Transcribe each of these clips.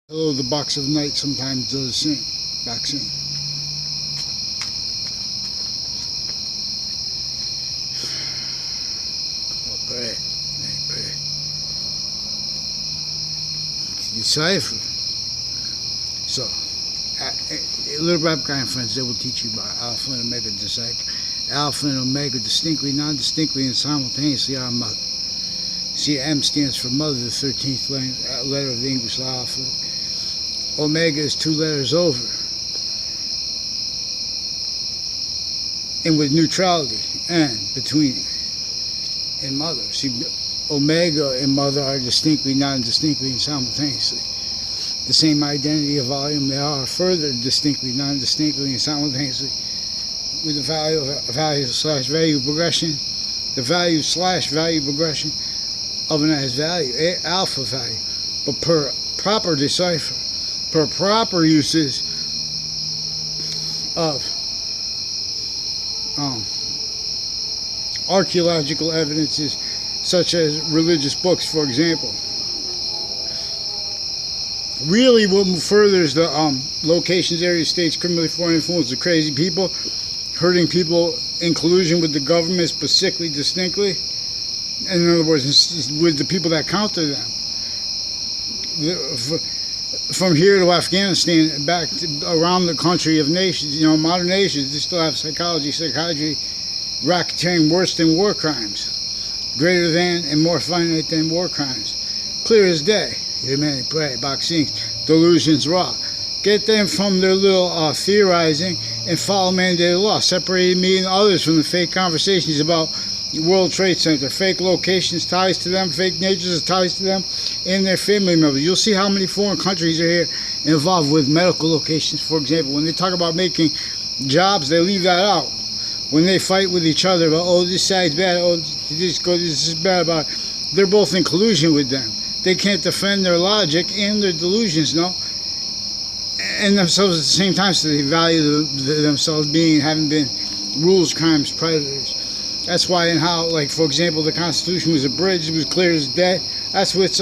Hello, the box of night sometimes does sing. Vaccine. Oh, pray. Pray. Decipher. So, little rap guy and friends, they will teach you about Alpha and Omega decipher. Alpha and Omega distinctly, non-distinctly, and simultaneously are mother. See, M stands for mother, the 13th letter of the English alphabet. Omega is 2 letters over, and with neutrality and between it. And mother. See, Omega and mother are distinctly, non-distinctly, and simultaneously. The same identity of volume, they are further distinctly, non-distinctly, and simultaneously. With the value/value progression, the value/value progression of an as value, alpha value, but per proper decipher, per proper uses of archaeological evidences such as religious books, for example. Really what furthers the locations, areas, states, criminally foreign influence of crazy people, hurting people in collusion with the government specifically, distinctly, and in other words, with the people that counter them. From here to Afghanistan, back to around the country of nations, modern nations, they still have psychology, racketeering worse than war crimes, greater than and more finite than war crimes. Clear as day. Humanity, pray, vaccines, delusions, raw. Get them from their little theorizing and follow mandated law. Separating me and others from the fake conversations about World Trade Center, fake locations, ties to them, fake natures, ties to them, and their family members. You'll see how many foreign countries are here involved with medical locations, for example. When they talk about making jobs, they leave that out. When they fight with each other about, oh, this side's bad, oh, this is bad about it, they're both in collusion with them. They can't defend their logic and their delusions, and themselves at the same time, so they value themselves having been rules, crimes, predators. That's why and how, like, for example, the Constitution was abridged, it was clear as day. That's what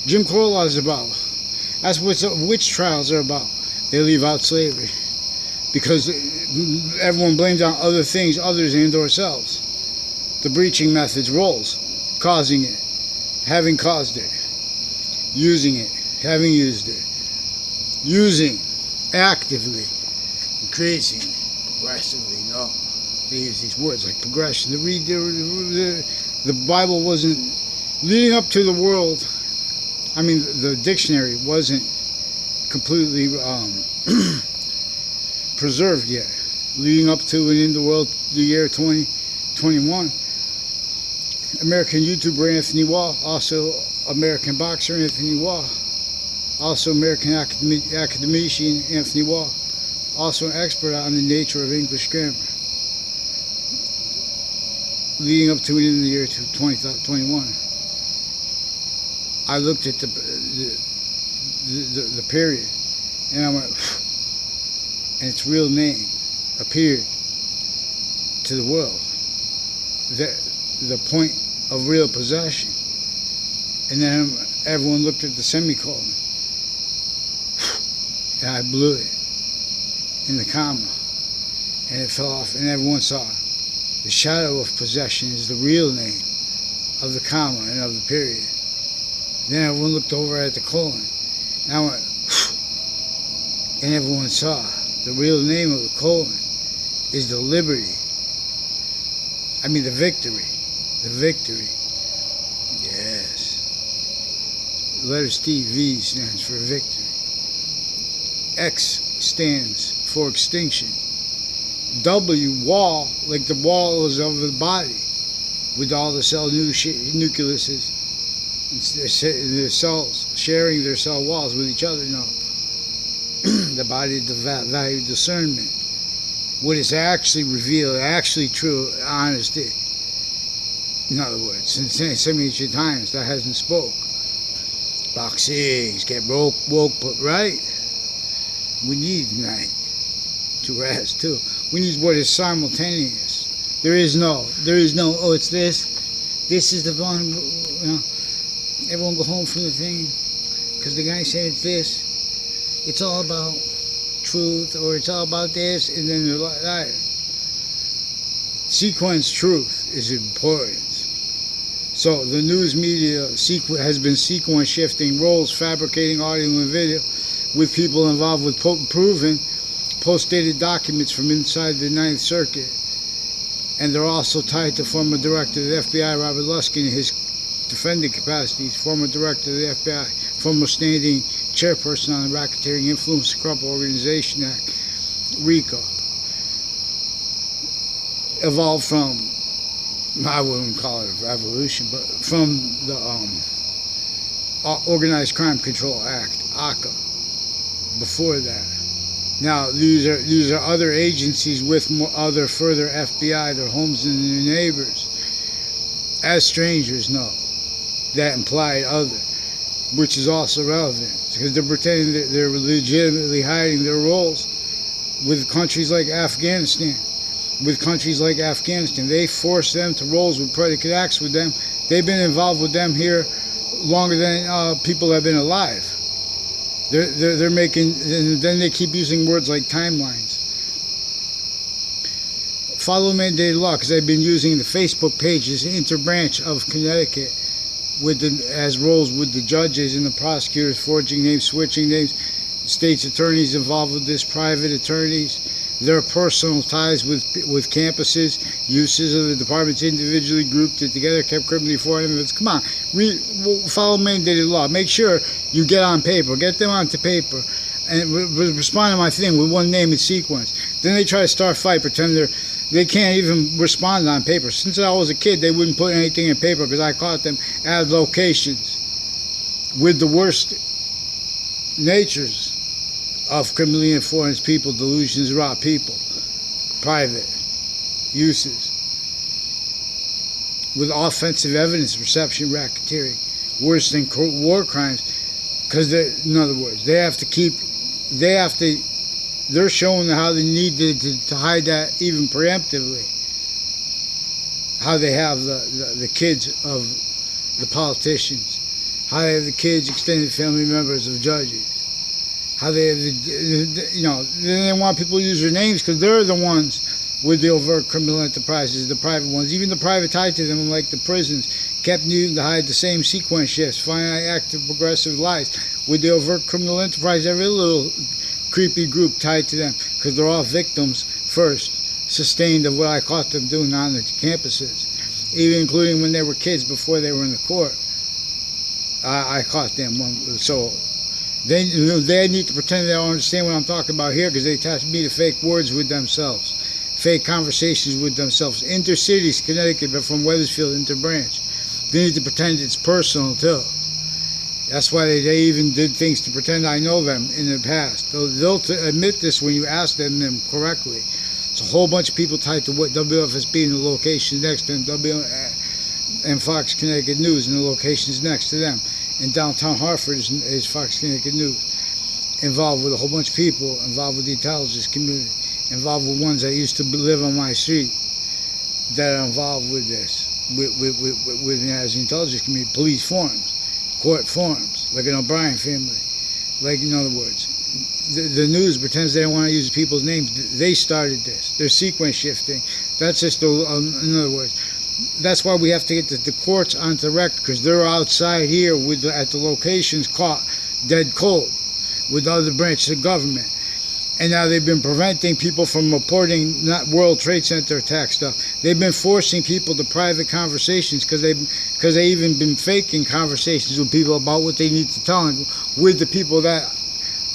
Jim Crow law is about. That's what witch trials are about. They leave out slavery because everyone blames on other things, others and or selves. The breaching methods, roles, causing it, having caused it, using it, having used it, using actively, increasingly, progressively, They use these words like progression. The Bible wasn't leading up to the world. I mean, the dictionary wasn't completely preserved yet. Leading up to and in the world, the year 2021. American YouTuber Anthony Wall, also American boxer Anthony Wall, also American academician Anthony Wall, also an expert on the nature of English grammar. Leading up to it in the year 2021, I looked at the period, and I went, and its real name appeared to the world. The point of real possession, and then everyone looked at the semicolon, and I blew it in the comma, and it fell off, and everyone saw it. The shadow of possession is the real name of the comma and of the period. Then everyone looked over at the colon, and I went, and everyone saw the real name of the colon is the liberty. I mean the victory. The victory. Yes. Letter T, V stands for victory. X stands for extinction. W, wall, like the walls of the body, with all the cell nucleuses, their cells sharing their cell walls with each other. The body, the value discernment. What is actually revealed, actually true, honesty. In other words, since 78 times that hasn't spoke. Boxings, get woke, put right. We need night to rest too. We need what is simultaneous. There is no, oh, it's this is the one, everyone go home from the thing. because the guy said it's this. It's all about truth, or it's all about this, and then they're like, sequence truth is important. So the news media has been sequence shifting roles, fabricating audio and video with people involved with proven post-dated documents from inside the Ninth Circuit. And they're also tied to former director of the FBI, Robert Luskin, in his defending capacities, former director of the FBI, former standing chairperson on the Racketeering Influence and Corrupt Organization Act, RICO. Evolved from, I wouldn't call it a revolution, but from the Organized Crime Control Act, ACA, before that. Now, these are other agencies with other further FBI, their homes and their neighbors. As strangers know, that implied other, which is also relevant, because they're pretending that they're legitimately hiding their roles with countries like Afghanistan. They force them to roles with predicate acts with them. They've been involved with them here longer than people have been alive. They're making, and then they keep using words like timelines. Follow mandated law, because I've been using the Facebook pages, Interbranch of Connecticut, as roles with the judges and the prosecutors, forging names, switching names, state's attorneys involved with this, private attorneys, their personal ties with campuses, uses of the departments individually grouped it together, kept criminally foreign evidence. Come on, follow mandated law. Make sure you get on paper, get them onto paper, and respond to my thing with one name and sequence. Then they try to start a fight, pretend they can't even respond on paper. Since I was a kid, they wouldn't put anything in paper because I caught them at locations with the worst natures of criminally influenced people, delusions, raw people, private uses, with offensive evidence, reception, racketeering, worse than war crimes, because in other words, they're showing how they need to hide that even preemptively, how they have the kids of the politicians, how they have the kids, extended family members of judges, how they have they want people to use their names because they're the ones with the overt criminal enterprises, the private ones, even the private tied to them, like the prisons, kept needing to hide the same sequence shifts, finite active progressive lies with the overt criminal enterprise, every little creepy group tied to them, because they're all victims first, sustained of what I caught them doing on the campuses, even including when they were kids before they were in the court. I caught them. So they need to pretend they don't understand what I'm talking about here, because they attach me to fake words with themselves, fake conversations with themselves. Intercities, Connecticut, but from Wethersfield, Interbranch. They need to pretend it's personal too. That's why they even did things to pretend I know them in the past. They'll admit this when you ask them correctly. It's a whole bunch of people tied to what WFSB and the locations next to them, and Fox Connecticut News and the locations next to them. In downtown Hartford is Fox Connecticut News. Involved with a whole bunch of people, involved with the intelligence community, involved with ones that used to live on my street that are involved with this, with as the intelligence community, police forums, court forums, like an O'Brien family. Like, in other words, the news pretends they don't want to use people's names. They started this. They're sequence shifting. That's just, in other words, that's why we have to get the courts onto record, because they're outside here at the locations caught dead cold with other branches of government. And now they've been preventing people from reporting not World Trade Center attack stuff. They've been forcing people to private conversations because they've even been faking conversations with people about what they need to tell them with the people that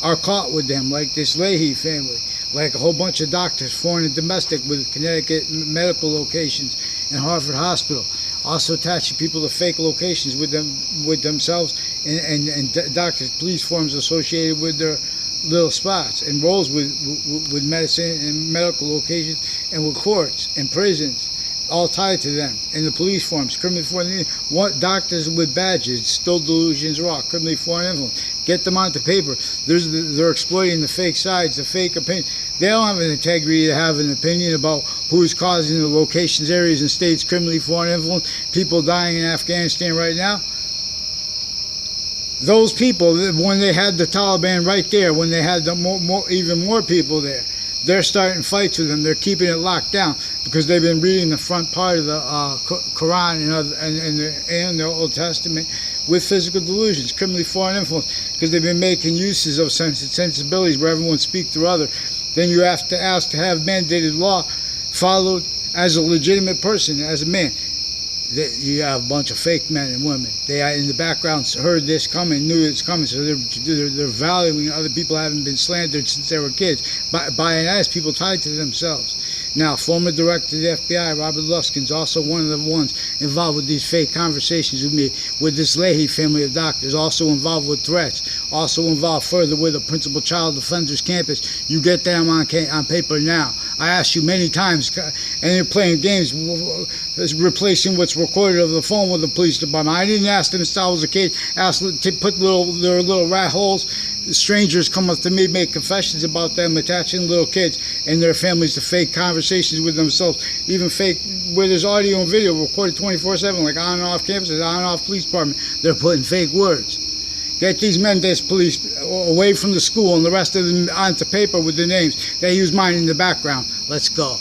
are caught with them, like this Leahy family, like a whole bunch of doctors, foreign and domestic, with Connecticut medical locations and Harvard Hospital, also attaching people to fake locations with themselves and doctors, police forms associated with their little spots, and roles with medicine and medical locations, and with courts and prisons, all tied to them, and the police forms, criminally foreign, doctors with badges, still delusions raw, criminally foreign influence. Get them onto paper. They're exploiting the fake sides, the fake opinion. They don't have an integrity to have an opinion about who's causing the locations, areas, and states criminally foreign influence, people dying in Afghanistan right now. those people, when they had the Taliban right there, when they had even more people there, they're starting fights with them. They're keeping it locked down because they've been reading the front part of the Quran and the Old Testament with physical delusions, criminally foreign influence, because they've been making uses of sensibilities where everyone speaks through other. Then you have to ask to have mandated law followed as a legitimate person, as a man. You have a bunch of fake men and women. They in the background heard this coming, knew it's coming, so they're valuing other people haven't been slandered since they were kids by and as people tied to themselves. Now, former director of the FBI, Robert Luskin's also one of the ones involved with these fake conversations with me, with this Leahy family of doctors, also involved with threats, also involved further with a principal child defender's campus. You get them on paper now. I asked you many times, and you're playing games, replacing what's recorded over the phone with the police department. I didn't ask them since I was a kid. Asked to put their little rat holes. Strangers come up to me, make confessions about them attaching little kids and their families to fake conversations with themselves, even fake where there's audio and video recorded 24/7, like on and off campuses, on and off police department. They're putting fake words. Get these Mendez police away from the school and the rest of them onto paper with the names. They use mine in the background. Let's go.